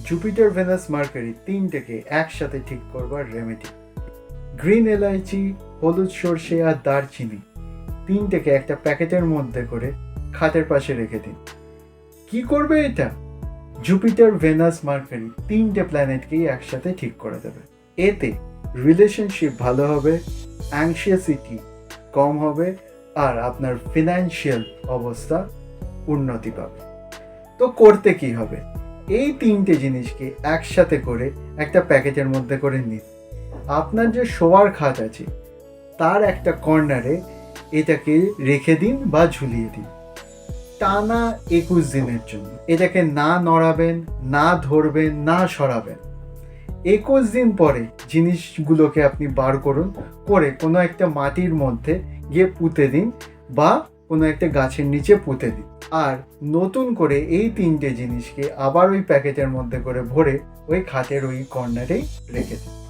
Jupiter, venous, mercury তিনটেকে একসাথে ঠিক করবার রেমেডি। গ্রিন এলাইচি, হলুদ সর্ষে আর দারচিনি তিনটেকে একটা প্যাকেটের মধ্যে করে খাটের পাশে রেখে দিন। কি করবে এটা? জুপিটার, ভেনাস, মার্কারি তিনটে প্ল্যানেটকেই একসাথে ঠিক করে দেবে। এতে রিলেশনশিপ ভালো হবে, অ্যাংশিয়াসিটি কম হবে, আর আপনার ফিনান্সিয়াল অবস্থা উন্নতি পাবে। তো করতে কি হবে? এই তিনটে জিনিসকে একসাথে করে একটা প্যাকেটের মধ্যে করে নিন। আপনার যে শোয়ার খাট আছে তার একটা কর্নারে এটাকে রেখে দিন বা ঝুলিয়ে দিন টানা 21 দিনের জন্য। এটাকে না নড়াবেন, না ধরবেন, না সরাবেন। 21 দিন পরে জিনিসগুলোকে আপনি বার করুন, করে কোনো একটা মাটির মধ্যে গিয়ে পুঁতে দিন বা কোনো একটা গাছের নিচে পুঁতে দিন। আর নতুন করে এই তিনটে জিনিসকে আবার ওই প্যাকেটের মধ্যে করে ভরে ওই খাটের ওই কর্নারেই রেখে দিন।